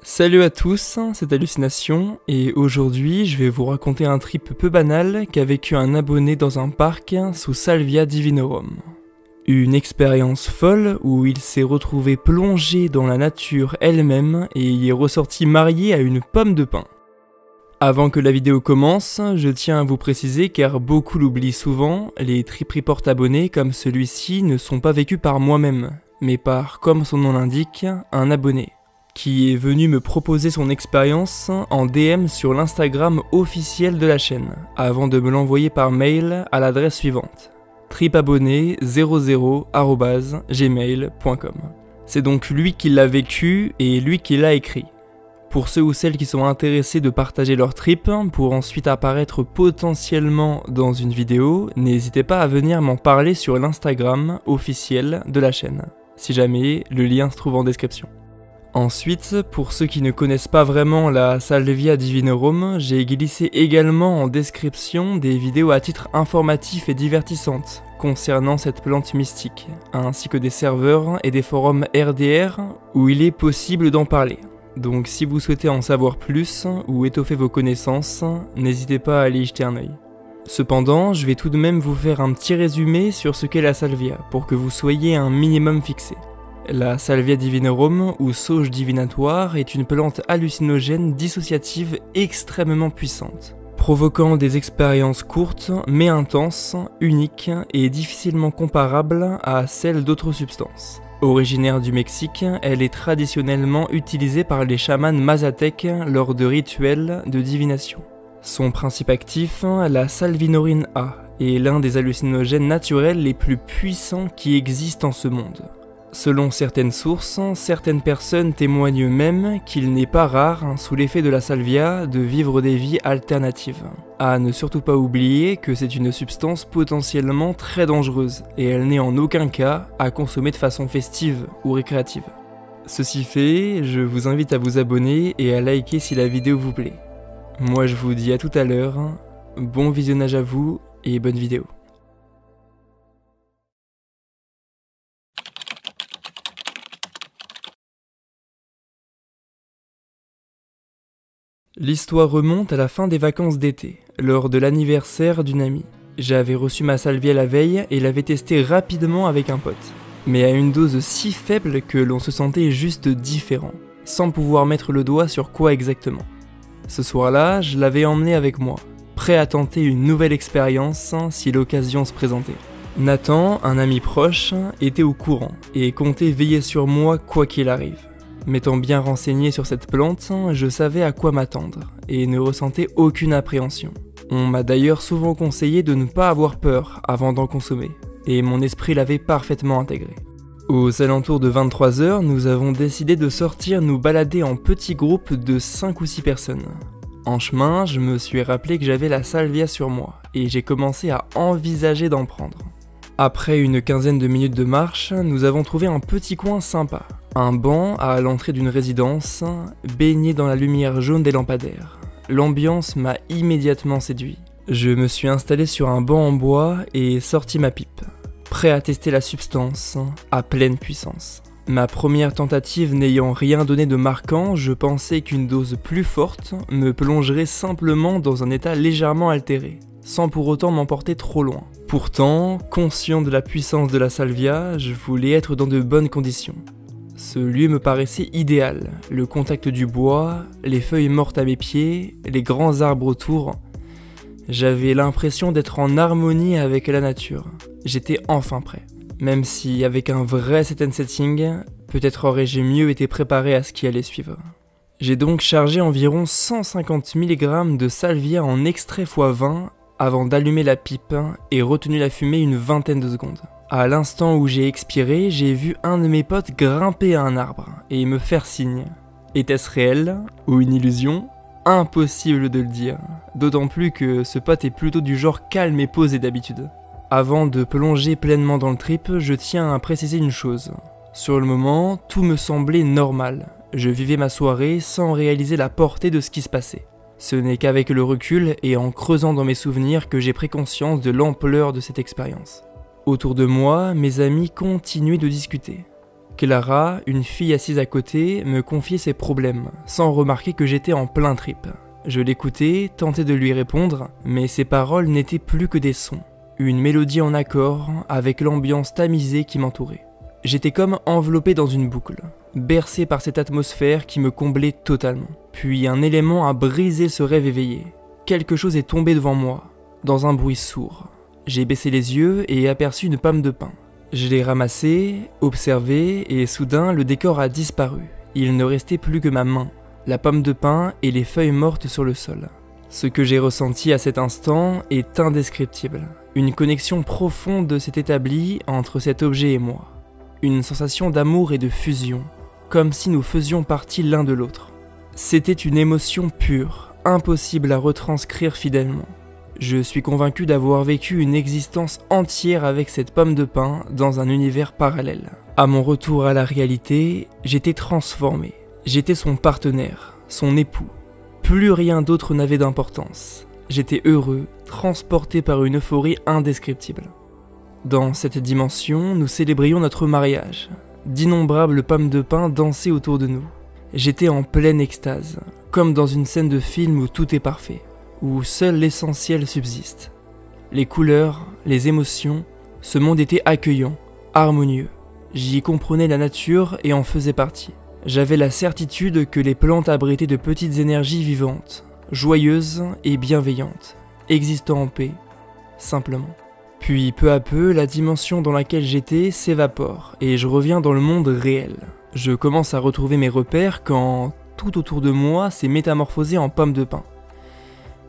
Salut à tous, c'est Hallucination, et aujourd'hui je vais vous raconter un trip peu banal qu'a vécu un abonné dans un parc sous Salvia Divinorum. Une expérience folle où il s'est retrouvé plongé dans la nature elle-même et y est ressorti marié à une pomme de pin. Avant que la vidéo commence, je tiens à vous préciser car beaucoup l'oublient souvent, les trip reports abonnés comme celui-ci ne sont pas vécus par moi-même, mais par, comme son nom l'indique, un abonné, qui est venu me proposer son expérience en DM sur l'Instagram officiel de la chaîne, avant de me l'envoyer par mail à l'adresse suivante, tripabonné00@gmail.com. C'est donc lui qui l'a vécu et lui qui l'a écrit. Pour ceux ou celles qui sont intéressés de partager leur trip pour ensuite apparaître potentiellement dans une vidéo, n'hésitez pas à venir m'en parler sur l'Instagram officiel de la chaîne, si jamais le lien se trouve en description. Ensuite, pour ceux qui ne connaissent pas vraiment la Salvia Divinorum, j'ai glissé également en description des vidéos à titre informatif et divertissantes concernant cette plante mystique, ainsi que des serveurs et des forums RDR où il est possible d'en parler. Donc si vous souhaitez en savoir plus ou étoffer vos connaissances, n'hésitez pas à aller y jeter un œil. Cependant, je vais tout de même vous faire un petit résumé sur ce qu'est la Salvia, pour que vous soyez un minimum fixé. La Salvia Divinorum, ou sauge divinatoire, est une plante hallucinogène dissociative extrêmement puissante, provoquant des expériences courtes mais intenses, uniques et difficilement comparables à celles d'autres substances. Originaire du Mexique, elle est traditionnellement utilisée par les chamans mazatèques lors de rituels de divination. Son principe actif, la salvinorine A, est l'un des hallucinogènes naturels les plus puissants qui existent en ce monde. Selon certaines sources, certaines personnes témoignent même qu'il n'est pas rare, sous l'effet de la salvia, de vivre des vies alternatives. À ne surtout pas oublier que c'est une substance potentiellement très dangereuse, et elle n'est en aucun cas à consommer de façon festive ou récréative. Ceci fait, je vous invite à vous abonner et à liker si la vidéo vous plaît. Moi je vous dis à tout à l'heure, bon visionnage à vous et bonne vidéo. L'histoire remonte à la fin des vacances d'été, lors de l'anniversaire d'une amie. J'avais reçu ma salvia la veille et l'avais testée rapidement avec un pote, mais à une dose si faible que l'on se sentait juste différent, sans pouvoir mettre le doigt sur quoi exactement. Ce soir-là, je l'avais emmené avec moi, prêt à tenter une nouvelle expérience si l'occasion se présentait. Nathan, un ami proche, était au courant et comptait veiller sur moi quoi qu'il arrive. M'étant bien renseigné sur cette plante, je savais à quoi m'attendre et ne ressentais aucune appréhension. On m'a d'ailleurs souvent conseillé de ne pas avoir peur avant d'en consommer, et mon esprit l'avait parfaitement intégré. Aux alentours de 23h, nous avons décidé de sortir nous balader en petits groupes de 5 ou 6 personnes. En chemin, je me suis rappelé que j'avais la salvia sur moi, et j'ai commencé à envisager d'en prendre. Après une quinzaine de minutes de marche, nous avons trouvé un petit coin sympa. Un banc à l'entrée d'une résidence, baigné dans la lumière jaune des lampadaires. L'ambiance m'a immédiatement séduit. Je me suis installé sur un banc en bois et sorti ma pipe, prêt à tester la substance à pleine puissance. Ma première tentative n'ayant rien donné de marquant, je pensais qu'une dose plus forte me plongerait simplement dans un état légèrement altéré, sans pour autant m'emporter trop loin. Pourtant, conscient de la puissance de la salvia, je voulais être dans de bonnes conditions. Ce lieu me paraissait idéal, le contact du bois, les feuilles mortes à mes pieds, les grands arbres autour. J'avais l'impression d'être en harmonie avec la nature. J'étais enfin prêt. Même si, avec un vrai set and setting, peut-être aurais-je mieux été préparé à ce qui allait suivre. J'ai donc chargé environ 150 mg de salvia en extrait x20 avant d'allumer la pipe et retenu la fumée une vingtaine de secondes. À l'instant où j'ai expiré, j'ai vu un de mes potes grimper à un arbre et me faire signe. Était-ce réel ou une illusion? Impossible de le dire, d'autant plus que ce pote est plutôt du genre calme et posé d'habitude. Avant de plonger pleinement dans le trip, je tiens à préciser une chose. Sur le moment, tout me semblait normal. Je vivais ma soirée sans réaliser la portée de ce qui se passait. Ce n'est qu'avec le recul et en creusant dans mes souvenirs que j'ai pris conscience de l'ampleur de cette expérience. Autour de moi, mes amis continuaient de discuter. Clara, une fille assise à côté, me confiait ses problèmes, sans remarquer que j'étais en plein trip. Je l'écoutais, tentais de lui répondre, mais ses paroles n'étaient plus que des sons. Une mélodie en accord, avec l'ambiance tamisée qui m'entourait. J'étais comme enveloppé dans une boucle, bercé par cette atmosphère qui me comblait totalement. Puis un élément a brisé ce rêve éveillé. Quelque chose est tombé devant moi, dans un bruit sourd. J'ai baissé les yeux et aperçu une pomme de pin. Je l'ai ramassée, observée, et soudain le décor a disparu. Il ne restait plus que ma main, la pomme de pin et les feuilles mortes sur le sol. Ce que j'ai ressenti à cet instant est indescriptible. Une connexion profonde s'est établie entre cet objet et moi. Une sensation d'amour et de fusion, comme si nous faisions partie l'un de l'autre. C'était une émotion pure, impossible à retranscrire fidèlement. Je suis convaincu d'avoir vécu une existence entière avec cette pomme de pin dans un univers parallèle. À mon retour à la réalité, j'étais transformé. J'étais son partenaire, son époux. Plus rien d'autre n'avait d'importance. J'étais heureux, transporté par une euphorie indescriptible. Dans cette dimension, nous célébrions notre mariage. D'innombrables pommes de pin dansaient autour de nous. J'étais en pleine extase, comme dans une scène de film où tout est parfait, où seul l'essentiel subsiste. Les couleurs, les émotions, ce monde était accueillant, harmonieux. J'y comprenais la nature et en faisais partie. J'avais la certitude que les plantes abritaient de petites énergies vivantes, joyeuses et bienveillantes, existant en paix, simplement. Puis peu à peu, la dimension dans laquelle j'étais s'évapore et je reviens dans le monde réel. Je commence à retrouver mes repères quand tout autour de moi s'est métamorphosé en pomme de pin.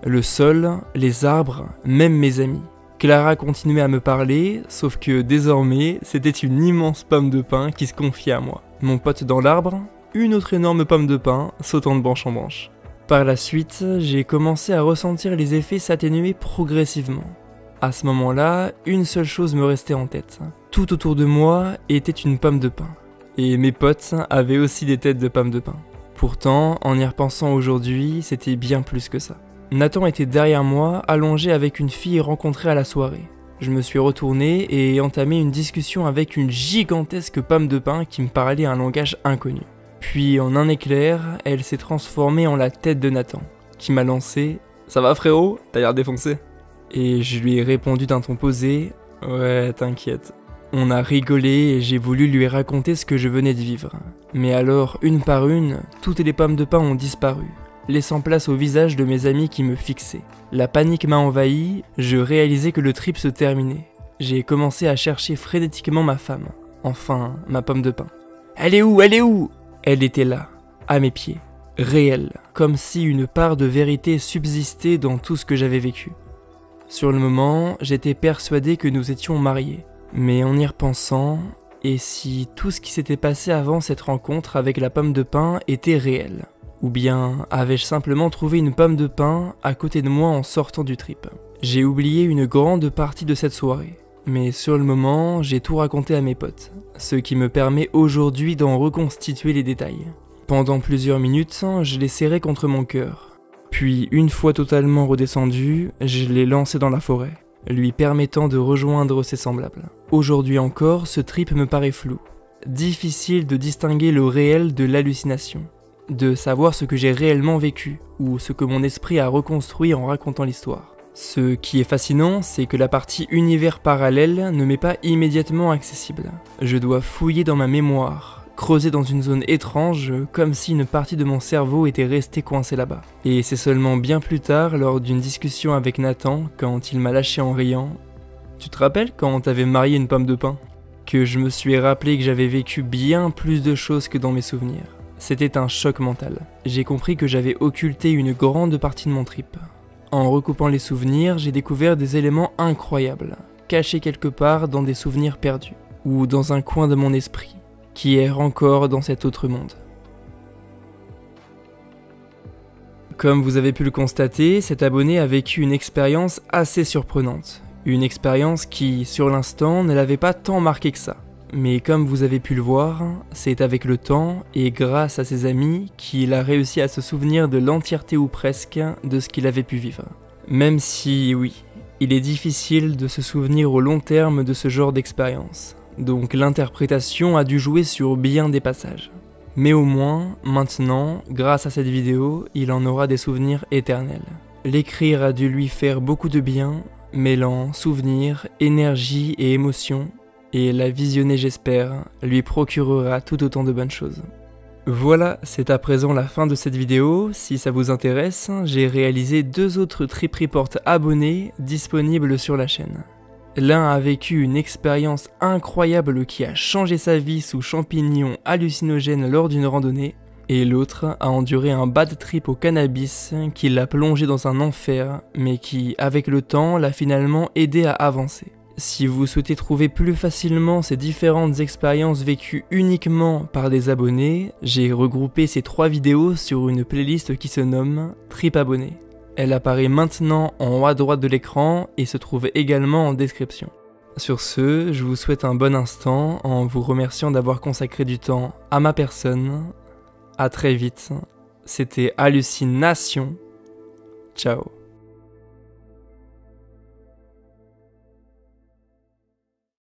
Le sol, les arbres, même mes amis. Clara continuait à me parler, sauf que désormais, c'était une immense pomme de pin qui se confiait à moi. Mon pote dans l'arbre, une autre énorme pomme de pin sautant de branche en branche. Par la suite, j'ai commencé à ressentir les effets s'atténuer progressivement. À ce moment-là, une seule chose me restait en tête. Tout autour de moi était une pomme de pin. Et mes potes avaient aussi des têtes de pommes de pin. Pourtant, en y repensant aujourd'hui, c'était bien plus que ça. Nathan était derrière moi, allongé avec une fille rencontrée à la soirée. Je me suis retourné et ai entamé une discussion avec une gigantesque pomme de pin qui me parlait un langage inconnu. Puis, en un éclair, elle s'est transformée en la tête de Nathan, qui m'a lancé « Ça va frérot, t'as l'air défoncé ?» Et je lui ai répondu d'un ton posé « Ouais, t'inquiète ». On a rigolé et j'ai voulu lui raconter ce que je venais de vivre. Mais alors, une par une, toutes les pommes de pin ont disparu, laissant place au visage de mes amis qui me fixaient. La panique m'a envahi, je réalisais que le trip se terminait. J'ai commencé à chercher frénétiquement ma femme, enfin, ma pomme de pin. « Elle est où ? Elle est où ?» Elle était là, à mes pieds, réelle, comme si une part de vérité subsistait dans tout ce que j'avais vécu. Sur le moment, j'étais persuadé que nous étions mariés. Mais en y repensant, et si tout ce qui s'était passé avant cette rencontre avec la pomme de pin était réel? Ou bien avais-je simplement trouvé une pomme de pin à côté de moi en sortant du trip? J'ai oublié une grande partie de cette soirée. Mais sur le moment, j'ai tout raconté à mes potes, ce qui me permet aujourd'hui d'en reconstituer les détails. Pendant plusieurs minutes, je les serrais contre mon cœur. Puis, une fois totalement redescendu, je l'ai lancé dans la forêt, lui permettant de rejoindre ses semblables. Aujourd'hui encore, ce trip me paraît flou. Difficile de distinguer le réel de l'hallucination, de savoir ce que j'ai réellement vécu, ou ce que mon esprit a reconstruit en racontant l'histoire. Ce qui est fascinant, c'est que la partie univers parallèle ne m'est pas immédiatement accessible. Je dois fouiller dans ma mémoire, creuser dans une zone étrange, comme si une partie de mon cerveau était restée coincée là-bas. Et c'est seulement bien plus tard, lors d'une discussion avec Nathan, quand il m'a lâché en riant « Tu te rappelles quand t'avais marié une pomme de pin ?» que je me suis rappelé que j'avais vécu bien plus de choses que dans mes souvenirs. C'était un choc mental. J'ai compris que j'avais occulté une grande partie de mon trip. En recoupant les souvenirs, j'ai découvert des éléments incroyables, cachés quelque part dans des souvenirs perdus, ou dans un coin de mon esprit, qui erre encore dans cet autre monde. Comme vous avez pu le constater, cet abonné a vécu une expérience assez surprenante. Une expérience qui, sur l'instant, ne l'avait pas tant marqué que ça. Mais comme vous avez pu le voir, c'est avec le temps et grâce à ses amis qu'il a réussi à se souvenir de l'entièreté ou presque de ce qu'il avait pu vivre. Même si, oui, il est difficile de se souvenir au long terme de ce genre d'expérience. donc l'interprétation a dû jouer sur bien des passages. Mais au moins, maintenant, grâce à cette vidéo, il en aura des souvenirs éternels. L'écrire a dû lui faire beaucoup de bien, mêlant souvenirs, énergie et émotion, et la visionner, j'espère, lui procurera tout autant de bonnes choses. Voilà, c'est à présent la fin de cette vidéo. Si ça vous intéresse, j'ai réalisé 2 autres Trip Report abonnés disponibles sur la chaîne. L'un a vécu une expérience incroyable qui a changé sa vie sous champignons hallucinogènes lors d'une randonnée, et l'autre a enduré un bad trip au cannabis qui l'a plongé dans un enfer, mais qui, avec le temps, l'a finalement aidé à avancer. Si vous souhaitez trouver plus facilement ces différentes expériences vécues uniquement par des abonnés, j'ai regroupé ces 3 vidéos sur une playlist qui se nomme Trip Abonnés. Elle apparaît maintenant en haut à droite de l'écran et se trouve également en description. Sur ce, je vous souhaite un bon instant en vous remerciant d'avoir consacré du temps à ma personne. À très vite, c'était Hallucination. Ciao.